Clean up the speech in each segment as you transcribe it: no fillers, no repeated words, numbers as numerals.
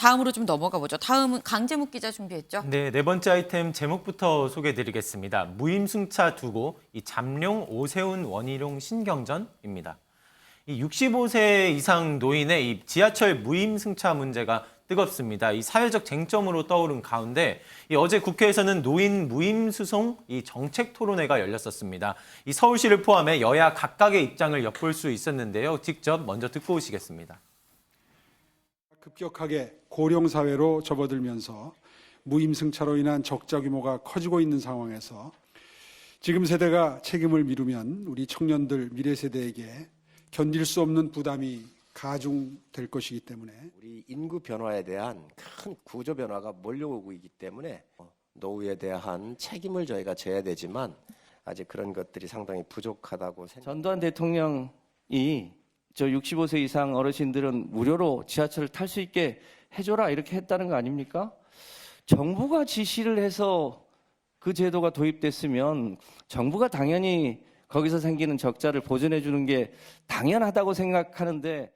다음으로 좀 넘어가 보죠. 다음은 강재묵 기자 준비했죠? 네, 네 번째 아이템 제목부터 소개해드리겠습니다. 무임승차 두고 이 잠룡, 오세훈, 원희룡 신경전입니다. 이 65세 이상 노인의 이 지하철 무임승차 문제가 뜨겁습니다. 이 사회적 쟁점으로 떠오른 가운데 이 어제 국회에서는 노인 무임수송 이 정책 토론회가 열렸었습니다. 이 서울시를 포함해 여야 각각의 입장을 엿볼 수 있었는데요. 직접 먼저 듣고 오시겠습니다. 급격하게 고령 사회로 접어들면서 무임승차로 인한 적자 규모가 커지고 있는 상황에서 지금 세대가 책임을 미루면 우리 청년들 미래 세대에게 견딜 수 없는 부담이 가중될 것이기 때문에 우리 인구 변화에 대한 큰 구조 변화가 몰려오고 있기 때문에 노후에 대한 책임을 저희가 져야 되지만 아직 그런 것들이 상당히 부족하다고 생각합니다. 전두환 대통령이 저 65세 이상 어르신들은 무료로 지하철을 탈 수 있게 해줘라 이렇게 했다는 거 아닙니까? 정부가 지시를 해서 그 제도가 도입됐으면 정부가 당연히 거기서 생기는 적자를 보전해 주는 게 당연하다고 생각하는데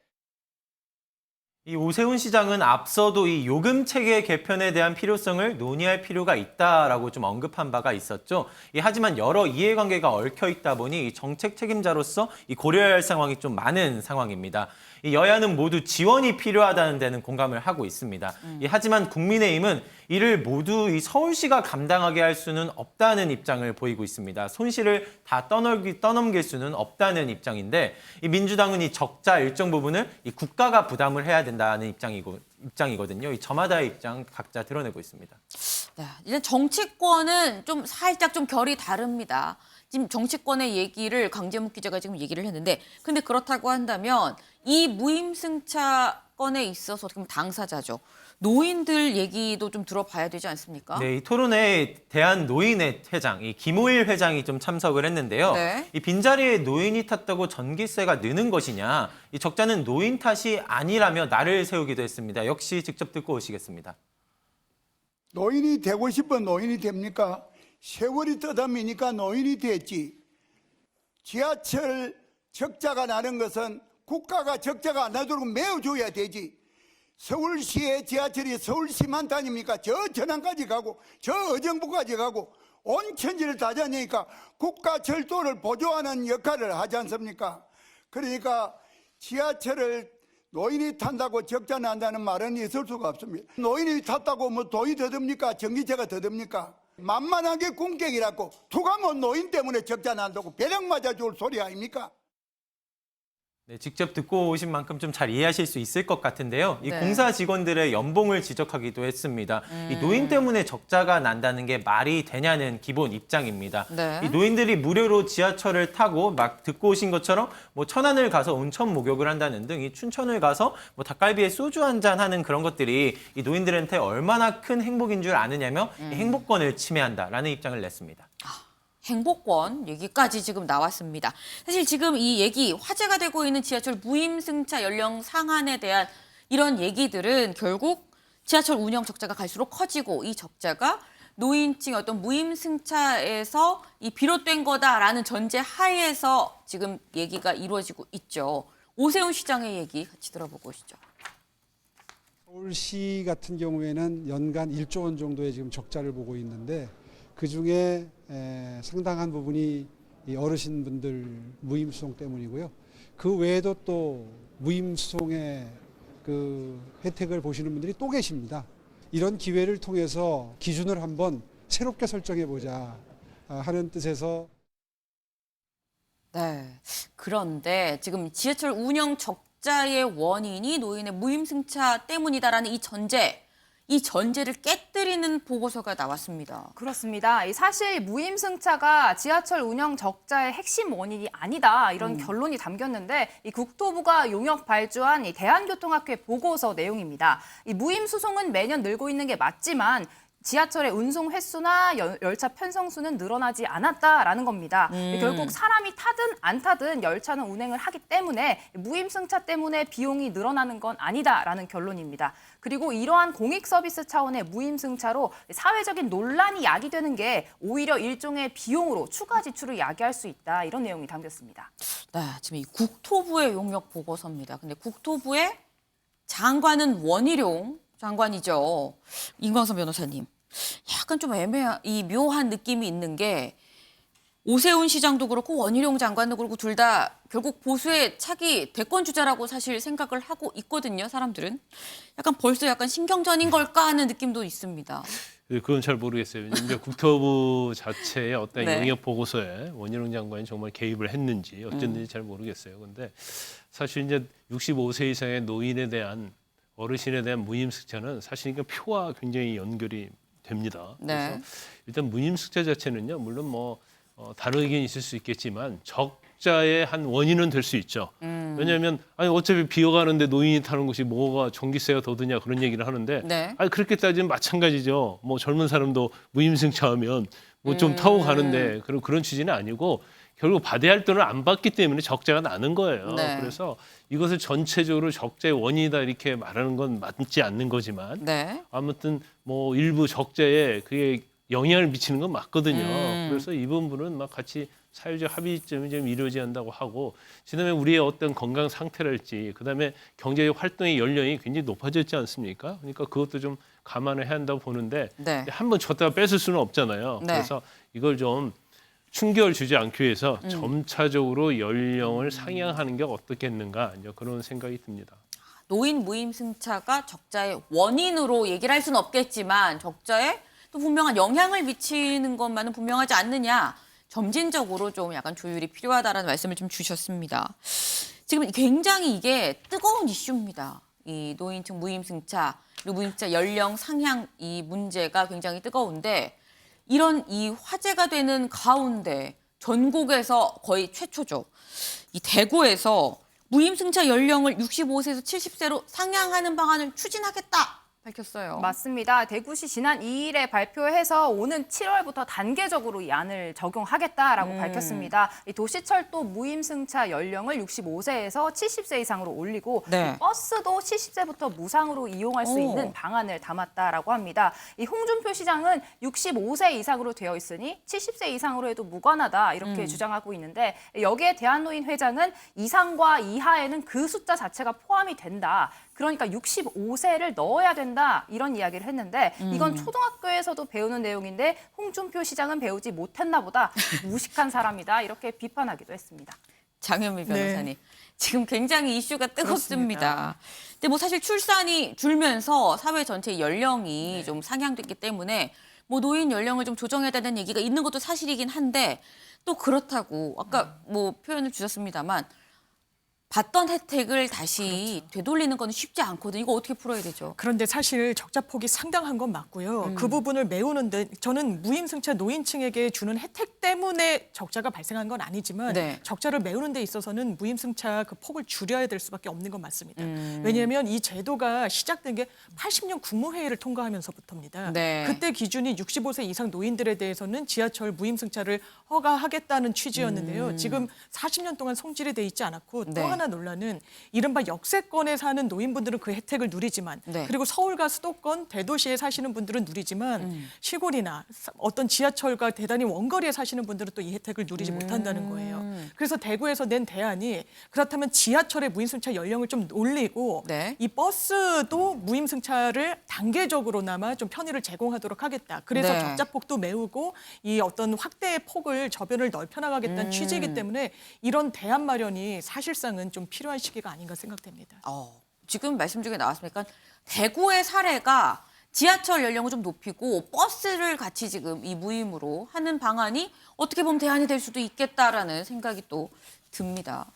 이 오세훈 시장은 앞서도 이 요금 체계 개편에 대한 필요성을 논의할 필요가 있다라고 좀 언급한 바가 있었죠. 하지만 여러 이해관계가 얽혀 있다 보니 이 정책 책임자로서 이 고려해야 할 상황이 좀 많은 상황입니다. 이 여야는 모두 지원이 필요하다는 데는 공감을 하고 있습니다. 하지만 국민의힘은 이를 모두 이 서울시가 감당하게 할 수는 없다는 입장을 보이고 있습니다. 손실을 다 떠넘길 수는 없다는 입장인데 이 민주당은 이 적자 일정 부분을 이 국가가 부담을 해야 된다는 입장이거든요. 이 저마다의 입장 각자 드러내고 있습니다. 네, 이제 정치권은 좀 살짝 좀 결이 다릅니다. 지금 정치권의 얘기를 강재묵 기자가 지금 얘기를 했는데, 근데 그렇다고 한다면 이 무임승차 건에 있어서 지금 당사자죠. 노인들 얘기도 좀 들어봐야 되지 않습니까? 네, 이 토론회에 대한노인회 회장, 이 김호일 회장이 좀 참석을 했는데요. 네. 이 빈자리에 노인이 탔다고 전기세가 느는 것이냐, 이 적자는 노인 탓이 아니라며 날을 세우기도 했습니다. 역시 직접 듣고 오시겠습니다. 노인이 되고 싶어 노인이 됩니까? 세월이 떠담이니까 노인이 됐지. 지하철 적자가 나는 것은 국가가 적자가 안 나도록 메워줘야 되지. 서울시의 지하철이 서울시만 다닙니까? 저 전안까지 가고 저 의정부까지 가고 온 천지를 다녔으니까 국가 철도를 보조하는 역할을 하지 않습니까? 그러니까 지하철을 노인이 탄다고 적자 난다는 말은 있을 수가 없습니다. 노인이 탔다고 뭐 돈이 더 듭니까? 전기세가 더 듭니까? 만만하게 궁객이라고 누가 뭐 노인 때문에 적자 난다고 배령 맞아 줄 소리 아닙니까? 네, 직접 듣고 오신 만큼 좀 잘 이해하실 수 있을 것 같은데요. 이 네. 공사 직원들의 연봉을 지적하기도 했습니다. 이 노인 때문에 적자가 난다는 게 말이 되냐는 기본 입장입니다. 네. 이 노인들이 무료로 지하철을 타고 막 듣고 오신 것처럼 뭐 천안을 가서 온천 목욕을 한다는 등 이 춘천을 가서 뭐 닭갈비에 소주 한잔 하는 그런 것들이 이 노인들한테 얼마나 큰 행복인 줄 아느냐며 이 행복권을 침해한다라는 입장을 냈습니다. 행복권 얘기까지 지금 나왔습니다. 사실 지금 이 얘기 화제가 되고 있는 지하철 무임승차 연령 상한에 대한 이런 얘기들은 결국 지하철 운영 적자가 갈수록 커지고 이 적자가 노인층의 어떤 무임승차에서 이 비롯된 거다라는 전제 하에서 지금 얘기가 이루어지고 있죠. 오세훈 시장의 얘기 같이 들어보고 오시죠. 서울시 같은 경우에는 연간 1조 원 정도의 지금 적자를 보고 있는데 그중에 상당한 부분이 이 어르신분들 무임수송 때문이고요. 그 외에도 또 무임수송의 그 혜택을 보시는 분들이 또 계십니다. 이런 기회를 통해서 기준을 한번 새롭게 설정해보자 하는 뜻에서 네. 그런데 지금 지하철 운영 적자의 원인이 노인의 무임승차 때문이다라는 이 전제를 깨뜨리는 보고서가 나왔습니다. 그렇습니다. 사실 무임승차가 지하철 운영 적자의 핵심 원인이 아니다 이런 결론이 담겼는데 이 국토부가 용역 발주한 이 대한교통학회 보고서 내용입니다. 이 무임수송은 매년 늘고 있는 게 맞지만 지하철의 운송 횟수나 열차 편성수는 늘어나지 않았다라는 겁니다. 결국 사람이 타든 안 타든 열차는 운행을 하기 때문에 무임승차 때문에 비용이 늘어나는 건 아니다라는 결론입니다. 그리고 이러한 공익 서비스 차원의 무임승차로 사회적인 논란이 야기되는 게 오히려 일종의 비용으로 추가 지출을 야기할 수 있다 이런 내용이 담겼습니다. 네, 지금 이 국토부의 용역 보고서입니다. 근데 국토부의 장관은 원희룡 장관이죠. 임광선 변호사님. 약간 좀 이 묘한 느낌이 있는 게 오세훈 시장도 그렇고 원희룡 장관도 그렇고 둘 다 결국 보수의 차기 대권 주자라고 사실 생각을 하고 있거든요. 사람들은. 약간 벌써 약간 신경전인 걸까 하는 느낌도 있습니다. 그건 잘 모르겠어요. 왜냐하면 국토부 자체의 어떤 네. 영역 보고서에 원희룡 장관이 정말 개입을 했는지 어쨌는지 잘 모르겠어요. 그런데 사실 이제 65세 이상의 노인에 대한 어르신에 대한 무임승차는 사실 이게 표와 굉장히 연결이 됩니다. 네. 그래서 일단 무임승차 자체는요, 물론 뭐 다른 의견이 있을 수 있겠지만 적자의 한 원인은 될 수 있죠. 왜냐하면 아니 어차피 비어가는데 노인이 타는 것이 뭐가 전기세가 더 드냐 그런 얘기를 하는데 네. 아니 그렇게 따지면 마찬가지죠. 뭐 젊은 사람도 무임승차하면 뭐 좀 타고 가는데 그런 취지는 아니고 결국 받아야 할 돈을 안 받기 때문에 적자가 나는 거예요. 네. 그래서 이것을 전체적으로 적자의 원인이다 이렇게 말하는 건 맞지 않는 거지만 네. 아무튼 뭐 일부 적자에 그게 영향을 미치는 건 맞거든요. 그래서 이 부분은 막 같이 사회적 합의점이 좀 이루어져야 한다고 하고, 그다음에 우리의 어떤 건강 상태랄지, 그다음에 경제적 활동의 연령이 굉장히 높아졌지 않습니까? 그러니까 그것도 좀 감안을 해야 한다고 보는데 네. 한번 줬다가 뺏을 수는 없잖아요. 네. 그래서 이걸 좀 충격을 주지 않기 위해서 점차적으로 연령을 상향하는 게 어떻겠는가 이제 그런 생각이 듭니다. 노인 무임승차가 적자의 원인으로 얘기를 할 수는 없겠지만 적자에 또 분명한 영향을 미치는 것만은 분명하지 않느냐. 점진적으로 좀 약간 조율이 필요하다라는 말씀을 좀 주셨습니다. 지금 굉장히 이게 뜨거운 이슈입니다. 이 노인층 무임승차, 그리고 무임승차 연령 상향 이 문제가 굉장히 뜨거운데 이런 이 화제가 되는 가운데 전국에서 거의 최초죠. 이 대구에서 무임승차 연령을 65세에서 70세로 상향하는 방안을 추진하겠다 밝혔어요. 맞습니다. 대구시 지난 2일에 발표해서 오는 7월부터 단계적으로 이 안을 적용하겠다라고 밝혔습니다. 이 도시철도 무임승차 연령을 65세에서 70세 이상으로 올리고 네. 이 버스도 70세부터 무상으로 이용할 수 있는 방안을 담았다라고 합니다. 이 홍준표 시장은 65세 이상으로 되어 있으니 70세 이상으로 해도 무관하다 이렇게 주장하고 있는데 여기에 대한노인 회장은 이상과 이하에는 그 숫자 자체가 포함이 된다. 그러니까 65세를 넣어야 된다 이런 이야기를 했는데 이건 초등학교에서도 배우는 내용인데 홍준표 시장은 배우지 못했나 보다 무식한 사람이다 이렇게 비판하기도 했습니다. 장현미 변호사님. 지금 굉장히 이슈가 뜨겁습니다. 근데 뭐 사실 출산이 줄면서 사회 전체 연령이 좀 상향됐기 때문에 뭐 노인 연령을 좀 조정해야 되는 얘기가 있는 것도 사실이긴 한데 또 그렇다고 아까 뭐 표현을 주셨습니다만 받던 혜택을 다시 되돌리는 건 쉽지 않거든요. 이거 어떻게 풀어야 되죠? 그런데 사실 적자 폭이 상당한 건 맞고요. 그 부분을 메우는데 저는 무임승차 노인층에게 주는 혜택 때문에 적자가 발생한 건 아니지만 네. 적자를 메우는 데 있어서는 무임승차 그 폭을 줄여야 될 수밖에 없는 건 맞습니다. 왜냐하면 이 제도가 시작된 게 80년 국무회의를 통과하면서부터입니다. 네. 그때 기준이 65세 이상 노인들에 대해서는 지하철 무임승차를 허가하겠다는 취지였는데요. 지금 40년 동안 성질이 돼 있지 않았고 또 네. 하나 논란은 이른바 역세권에 사는 노인분들은 그 혜택을 누리지만 네. 그리고 서울과 수도권, 대도시에 사시는 분들은 누리지만 시골이나 어떤 지하철과 대단히 원거리에 사시는 분들은 또 이 혜택을 누리지 못한다는 거예요. 그래서 대구에서 낸 대안이 그렇다면 지하철의 무임승차 연령을 좀 올리고 네. 이 버스도 무임승차를 단계적으로나마 좀 편의를 제공하도록 하겠다. 그래서 네. 적자폭도 메우고 이 어떤 확대의 폭을 저변을 넓혀나가겠다는 취지이기 때문에 이런 대안 마련이 사실상은 좀 필요한 시기가 아닌가 생각됩니다. 지금 말씀 중에 나왔으니까 대구의 사례가 지하철 연령을 좀 높이고 버스를 같이 지금 이 무임으로 하는 방안이 어떻게 보면 대안이 될 수도 있겠다라는 생각이 또 듭니다.